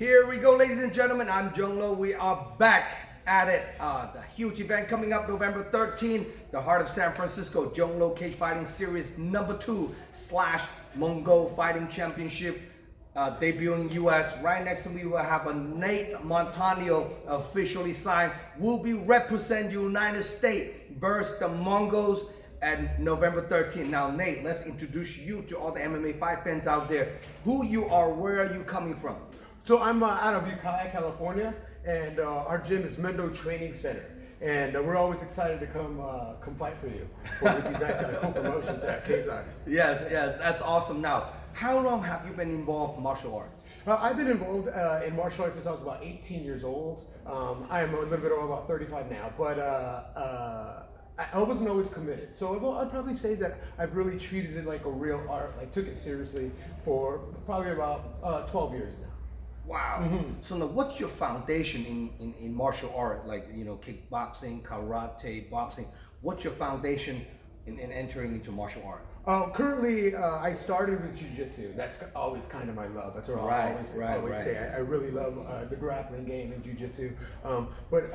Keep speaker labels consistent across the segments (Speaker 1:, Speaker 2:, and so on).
Speaker 1: Here we go, ladies and gentlemen. I'm Zhong. We are back at it. The huge event coming up November 13th, the heart of San Francisco, Zhong Cage Fighting Series number 2 / Mongol Fighting Championship, debuting US. Right next to me, we'll have a Nate Montano officially signed. Will be represent United States versus the Mongols at November 13th. Now, Nate, let's introduce you to all the MMA fight fans out there. Who you are, where are you coming from?
Speaker 2: So I'm out of Ukiah, California, and our gym is Mendo Training Center. And we're always excited to come fight for you with these nice co-promotions there at Kezar.
Speaker 1: Yes, that's awesome. Now, how long have you been involved in martial arts?
Speaker 2: I've been involved in martial arts since I was about 18 years old. I am a little bit over about 35 now, but I wasn't always committed. So I'd probably say that I've really treated it like a real art, like took it seriously for probably about 12 years now.
Speaker 1: Wow. So now, what's your foundation in martial art? Like, you know, kickboxing, karate, boxing. What's your foundation in entering into martial art?
Speaker 2: Currently, I started with jiu-jitsu. That's always kind of my love. That's what I always say. I really love the grappling game in jiu-jitsu. But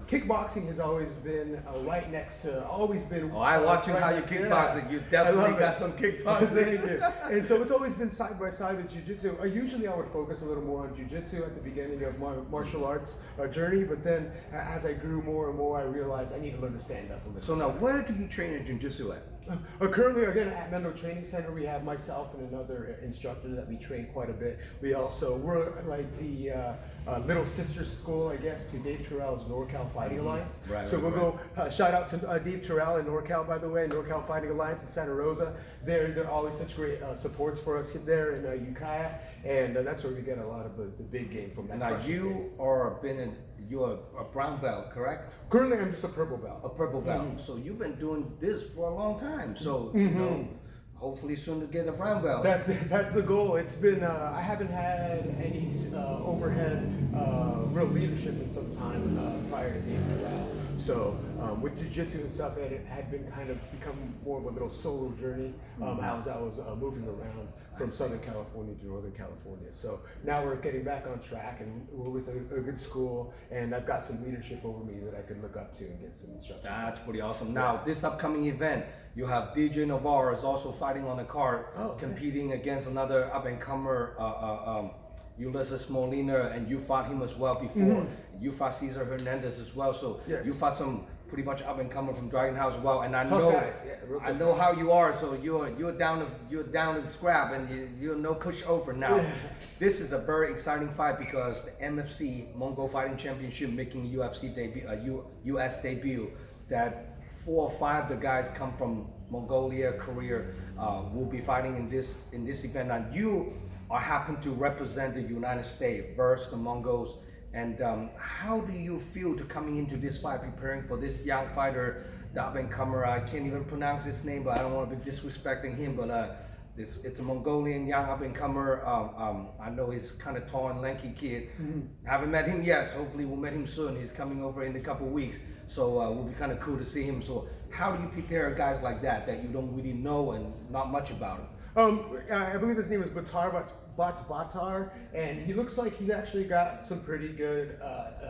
Speaker 2: kickboxing has always been right next to, always been.
Speaker 1: Oh, I watch you how you kickboxing. You definitely got some kickboxing.
Speaker 2: Thank you. And so it's always been side by side with jiu-jitsu. Usually I would focus a little more on jiu-jitsu at the beginning of my martial arts journey. But then as I grew more and more, I realized I need to learn to stand up a little.
Speaker 1: So now, where do you train in jiu-jitsu at?
Speaker 2: Currently, again, at Mendo Training Center, we have myself and another instructor that we train quite a bit. We're like the little sister school, I guess, to Dave Terrell's NorCal Fighting Alliance. We'll go shout out to Dave Terrell in NorCal, by the way, NorCal Fighting Alliance in Santa Rosa. They're always such great supports for us there in Ukiah, and that's where we get a lot of the big game from.
Speaker 1: Now you're a brown belt, correct?
Speaker 2: Currently, I'm just a purple belt.
Speaker 1: A purple belt. So you've been doing this for a long time. So you know, hopefully soon to get a brown belt.
Speaker 2: That's the goal. It's been I haven't had any overhead real leadership in some time prior to Dave Terrell. So with jiu-jitsu and stuff, it had been kind of become more of a little solo journey as I was moving around from Southern California to Northern California. So now we're getting back on track, and we're with a good school, and I've got some leadership over me that I can look up to and get some instruction.
Speaker 1: That's pretty awesome. Now, this upcoming event, you have DJ Navarro is also fighting on the card, competing against another up-and-comer, Ulysses Molina, and you fought him as well before. You fought Cesar Hernandez as well, so you fought some pretty much up-and-comer from Dragon House as well. And I know how you are, so you're down to the scrap, and you're no pushover. Now, this is a very exciting fight because the MFC Mongol Fighting Championship making UFC debut, US debut. That 4 or 5 of the guys come from Mongolia, Korea, will be fighting in this event, and you happen to represent the United States versus the Mongols. And how do you feel to coming into this fight, preparing for this young fighter, the up-and-comer? I can't even pronounce his name, but I don't want to be disrespecting him. But it's a Mongolian young up-and-comer. I know he's kind of tall and lanky kid. Haven't met him yet. So hopefully we'll meet him soon. He's coming over in a couple of weeks. So will be kind of cool to see him. So how do you prepare guys like that you don't really know and not much about him?
Speaker 2: I believe his name is Batar, and he looks like he's actually got some pretty good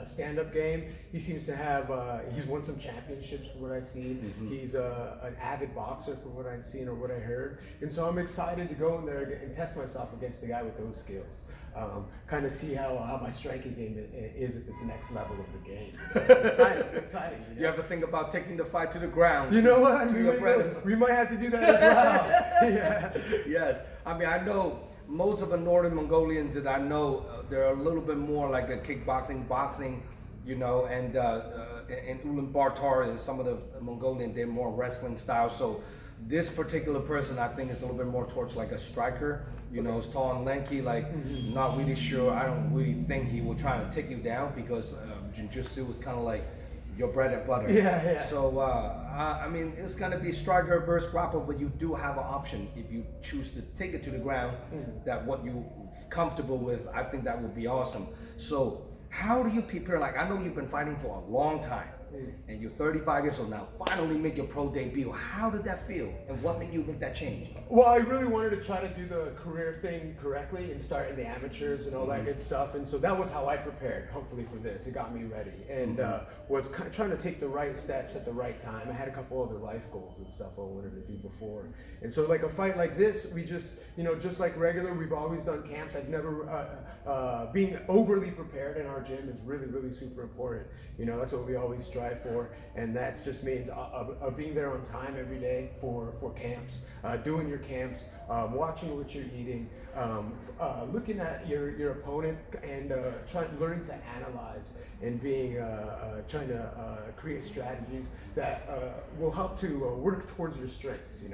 Speaker 2: stand-up game. He seems to have, he's won some championships from what I've seen. He's an avid boxer from what I've seen or what I heard. And so I'm excited to go in there and test myself against a guy with those skills. Kind of see how my striking game is at this next level of the game. It's exciting. You know?
Speaker 1: You ever think about taking the fight to the ground?
Speaker 2: You know what? We might have to do that as well.
Speaker 1: Yes. I mean, I know most of the Northern Mongolians that I know, they're a little bit more like a kickboxing, boxing, you know, and Ulaanbaatar and some of the Mongolian, they're more wrestling style. So this particular person, I think, is a little bit more towards like a striker. You know, it's tall and lanky, like not really sure. I don't really think he will try to take you down because jiu-jitsu is kind of like your bread and butter.
Speaker 2: Yeah.
Speaker 1: So, I mean, it's going to be striker versus grappler, but you do have an option if you choose to take it to the ground, that what you're comfortable with. I think that would be awesome. So, how do you prepare? Like, I know you've been fighting for a long time. and you're 35 years old now, finally make your pro debut. How did that feel, and what made you make that change?
Speaker 2: Well, I really wanted to try to do the career thing correctly and start in the amateurs and all that good stuff, and so that was how I prepared, hopefully, for this. It got me ready, and was kind of trying to take the right steps at the right time. I had a couple other life goals and stuff I wanted to do before, and so like a fight like this, we just, just like regular, we've always done camps. I've never, being overly prepared in our gym is really, really super important. That's what we always strive for, and that just means being there on time every day for camps, doing your camps, watching what you're eating, looking at your opponent and learning to analyze and trying to create strategies that will help to work towards your strengths.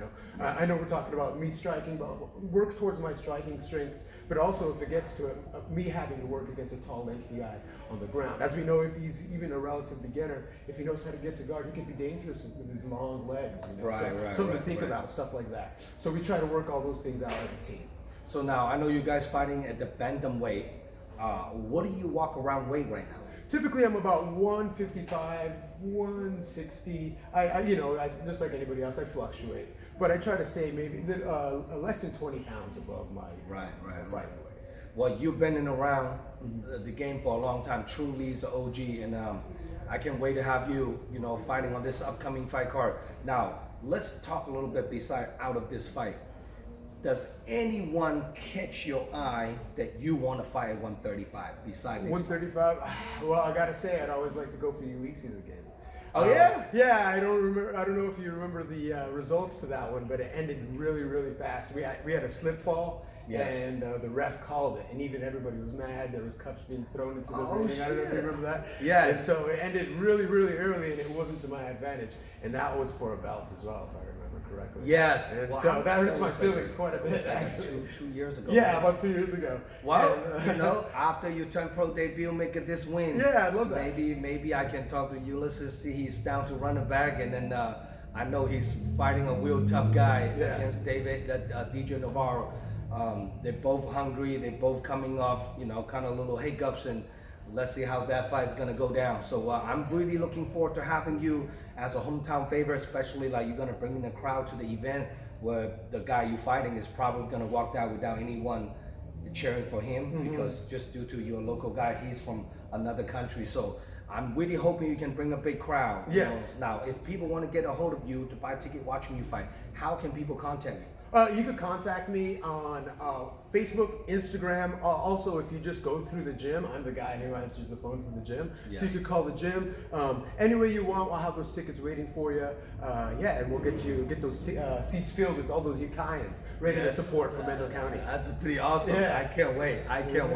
Speaker 2: I know we're talking about me striking, but work towards my striking strengths, but also if it gets to me having to work against a tall, lanky guy on the ground. As we know, if he's even a relative beginner, if he knows how to get to guard, he can be dangerous with his long legs. Something to think about, stuff like that. So we try to work all those things out as a team.
Speaker 1: So now, I know you guys fighting at the bantamweight. What do you walk around weight right now?
Speaker 2: Typically, I'm about 155, 160. I just like anybody else, I fluctuate. But I try to stay maybe less than 20 pounds above my fighting weight.
Speaker 1: Well, you've been in around the game for a long time. Truly is the OG, and I can't wait to have you, fighting on this upcoming fight card. Now, let's talk a little bit out of this fight. Does anyone catch your eye that you want to fight at 135 besides this
Speaker 2: 135? Well, I gotta say, I'd always like to go for Ulysses again.
Speaker 1: Oh yeah?
Speaker 2: Yeah, I don't know if you remember the results to that one, but it ended really, really fast. We had a slip fall. Yes. And the ref called it, and even everybody was mad. There was cups being thrown into the ring. I don't know if you remember that.
Speaker 1: Yeah.
Speaker 2: And so it ended really, really early, and it wasn't to my advantage. And that was for a belt as well, if I remember correctly.
Speaker 1: Yes.
Speaker 2: And so that hurts my feelings quite a bit,
Speaker 1: actually. Two years ago.
Speaker 2: Yeah, about 2 years ago.
Speaker 1: Well, and, after you turn pro debut, make it this win.
Speaker 2: Yeah, I love that.
Speaker 1: Maybe I can talk to Ulysses, see he's down to run it back, and then I know he's fighting a real tough guy against DJ Navarro. They're both hungry. They're both coming off, kind of little hiccups, and let's see how that fight is gonna go down. So I'm really looking forward to having you as a hometown favorite, especially like you're gonna bring in the crowd to the event where the guy you're fighting is probably gonna walk out without anyone cheering for him because just due to you're a local guy, he's from another country. So I'm really hoping you can bring a big crowd.
Speaker 2: Yes.
Speaker 1: Now, if people want to get a hold of you to buy a ticket watching you fight, how can people contact you?
Speaker 2: You can contact me on Facebook, Instagram. Also, if you just go through the gym, I'm the guy who answers the phone from the gym. Yes. So you could call the gym. Any way you want, I'll have those tickets waiting for you. And we'll get those seats filled with all those Ukaians ready to support from Mendo County.
Speaker 1: That's pretty awesome. Yeah. I can't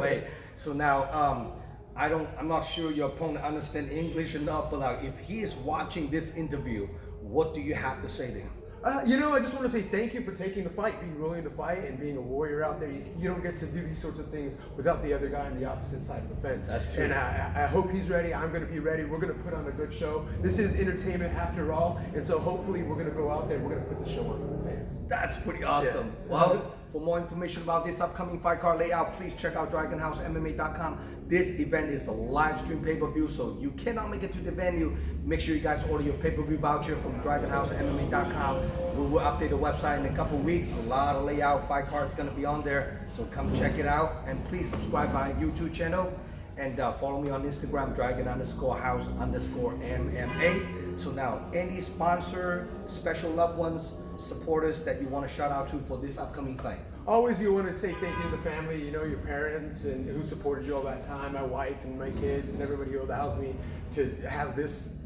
Speaker 1: wait. So now, I'm not sure your opponent understands English enough, but like, if he is watching this interview, what do you have to say to him?
Speaker 2: I just want to say thank you for taking the fight, being willing to fight, and being a warrior out there. You don't get to do these sorts of things without the other guy on the opposite side of the fence.
Speaker 1: That's true.
Speaker 2: And I hope he's ready. I'm going to be ready. We're going to put on a good show. This is entertainment after all, and so hopefully we're going to go out there. We're going to put the show on for the fans.
Speaker 1: That's pretty awesome. Yeah. Well, for more information about this upcoming fight card layout, please check out DragonHouseMMA.com. This event is a live stream pay-per-view, so you cannot make it to the venue. Make sure you guys order your pay-per-view voucher from DragonHouseMMA.com. We will update the website in a couple weeks. A lot of layout fight cards gonna be on there, so come check it out. And please subscribe to my YouTube channel and follow me on Instagram, Dragon_House_MMA. So now, any sponsor, special loved ones, supporters that you want to shout out to for this upcoming fight?
Speaker 2: Always you want to say thank you to the family, your parents and who supported you all that time, my wife and my kids and everybody who allows me to have this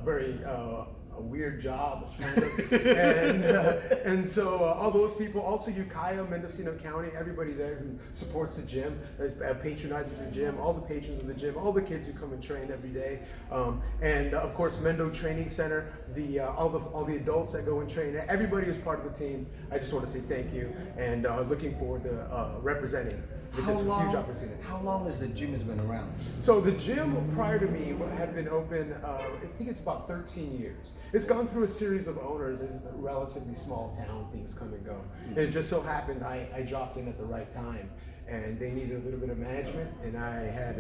Speaker 2: very weird job. And so all those people, also Ukiah, Mendocino County, everybody there who supports the gym, patronizes the gym, all the patrons of the gym, all the kids who come and train every day, and of course Mendo Training Center, all the adults that go and train, everybody is part of the team. I just want to say thank you, and looking forward to representing with this huge opportunity.
Speaker 1: How long has the gym been around?
Speaker 2: So the gym prior to me had been open, I think it's about 13 years. It's gone through a series of owners as a relatively small town, things come and go. And it just so happened I dropped in at the right time. and they needed a little bit of management. And I had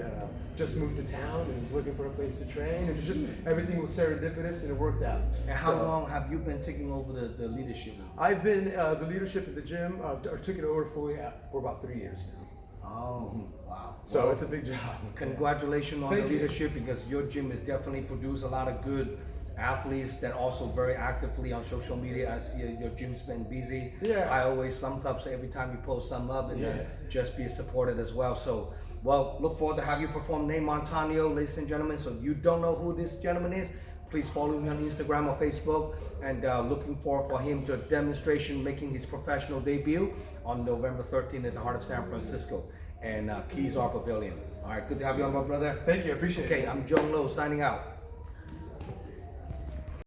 Speaker 2: just moved to town and was looking for a place to train, and it was just everything was serendipitous and it worked out.
Speaker 1: And how long have you been taking over the leadership?
Speaker 2: I've been the leadership at the gym, or took it over fully for about 3 years now.
Speaker 1: Oh, wow.
Speaker 2: So
Speaker 1: well,
Speaker 2: it's a big job.
Speaker 1: Congratulations on
Speaker 2: Thank
Speaker 1: the
Speaker 2: you.
Speaker 1: leadership, because your gym has definitely produced a lot of good athletes that also very actively on social media. I see your gym's been busy.
Speaker 2: Yeah.
Speaker 1: I always sometimes every time you post something up and
Speaker 2: Yeah.
Speaker 1: just be supported as well. So, well, look forward to have you perform Nate Montano, ladies and gentlemen. So if you don't know who this gentleman is, please follow me on Instagram or Facebook, and looking forward for him to a demonstration making his professional debut on November 13th at the heart of San Francisco and Kezar Pavilion. All right, good to have you on, my brother.
Speaker 2: Thank you, I appreciate it.
Speaker 1: Okay, I'm Zhong signing out.